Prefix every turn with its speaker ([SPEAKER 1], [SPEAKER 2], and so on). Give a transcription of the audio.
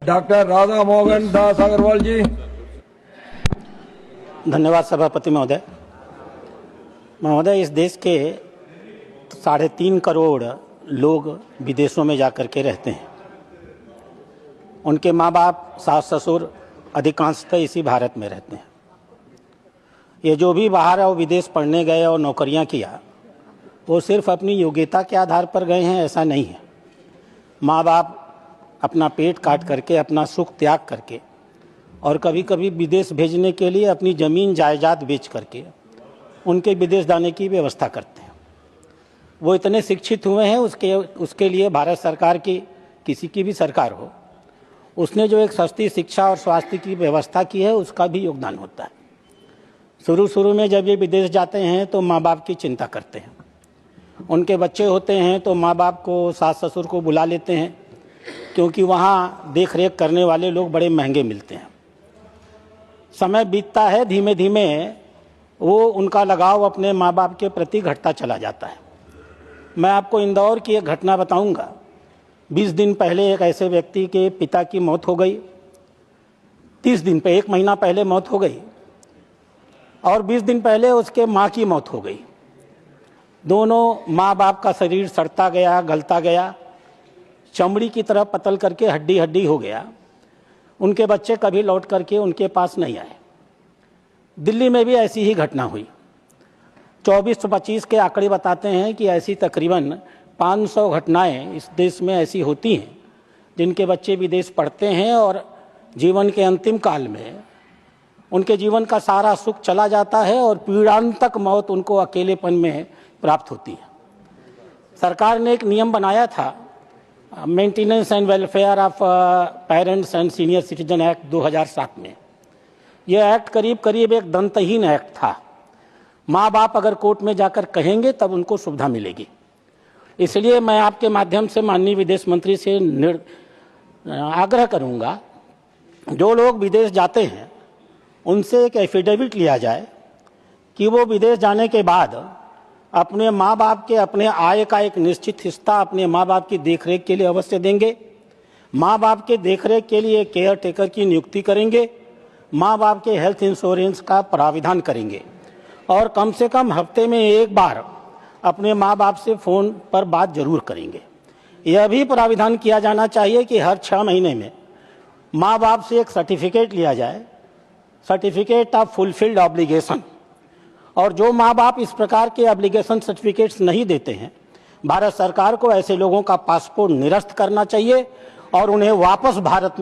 [SPEAKER 1] Doctor Radha Mohan Das Agarwal जी।
[SPEAKER 2] धन्यवाद सभापति महोदय। महोदय, इस देश के 3.5 करोड़ लोग विदेशों में जाकर के रहते हैं। उनके माँ बाप, सास ससुर अधिकांशतः इसी भारत में रहते हैं। ये जो भी बाहर और विदेश पढ़ने गए और नौकरियां किया, वो सिर्फ अपनी योग्यता के आधार पर गए हैं, ऐसा नहीं है। माँ बाप अपना पेट काट करके, अपना सुख त्याग करके और कभी कभी विदेश भेजने के लिए अपनी ज़मीन जायदाद बेच करके उनके विदेश जाने की व्यवस्था करते हैं। वो इतने शिक्षित हुए हैं, उसके लिए भारत सरकार की, किसी की भी सरकार हो, उसने जो एक सस्ती शिक्षा और स्वास्थ्य की व्यवस्था की है, उसका भी योगदान होता है। शुरू में जब ये विदेश जाते हैं तो माँ बाप की चिंता करते हैं। उनके बच्चे होते हैं तो माँ बाप को, सास ससुर को बुला लेते हैं, क्योंकि वहाँ देख रेख करने वाले लोग बड़े महंगे मिलते हैं। समय बीतता है, धीमे धीमे वो उनका लगाव अपने माँ बाप के प्रति घटता चला जाता है। मैं आपको इंदौर की एक घटना बताऊंगा। 20 दिन पहले एक ऐसे व्यक्ति के पिता की मौत हो गई। 30 दिन पे, 1 महीना पहले मौत हो गई और 20 दिन पहले उसके माँ की मौत हो गई। दोनों माँ बाप का शरीर सड़ता गया, गलता गया, चमड़ी की तरह पतल करके हड्डी हड्डी हो गया। उनके बच्चे कभी लौट करके उनके पास नहीं आए। दिल्ली में भी ऐसी ही घटना हुई। 24-25 के आंकड़े बताते हैं कि ऐसी तकरीबन 500 घटनाएं इस देश में ऐसी होती हैं जिनके बच्चे विदेश पढ़ते हैं और जीवन के अंतिम काल में उनके जीवन का सारा सुख चला जाता है और पीड़ांतक मौत उनको अकेलेपन में प्राप्त होती है। सरकार ने एक नियम बनाया था, maintenance and welfare of parents and senior citizen act 2007 में। यह एक्ट करीब एक दंतहीन एक्ट था। माँ बाप अगर कोर्ट में जाकर कहेंगे तब उनको सुविधा मिलेगी। इसलिए मैं आपके माध्यम से माननीय विदेश मंत्री से आग्रह करूँगा, जो लोग विदेश जाते हैं उनसे एक एफिडेविट लिया जाए कि वो विदेश जाने के बाद अपने माँ बाप के अपने आय का एक निश्चित हिस्सा अपने माँ बाप की देखरेख के लिए अवश्य देंगे। माँ बाप के देखरेख के लिए केयर टेकर की नियुक्ति करेंगे। माँ बाप के हेल्थ इंश्योरेंस का प्राविधान करेंगे और कम से कम हफ्ते में 1 बार अपने माँ बाप से फ़ोन पर बात जरूर करेंगे। यह भी प्राविधान किया जाना चाहिए कि हर 6 महीने में माँ बाप से एक सर्टिफिकेट लिया जाए, सर्टिफिकेट ऑफ फुलफिल्ड ऑब्लिगेशन। और जो माँ बाप इस प्रकार के ऑब्लिगेशन सर्टिफिकेट्स नहीं देते हैं, भारत सरकार को ऐसे लोगों का पासपोर्ट निरस्त करना चाहिए और उन्हें वापस भारत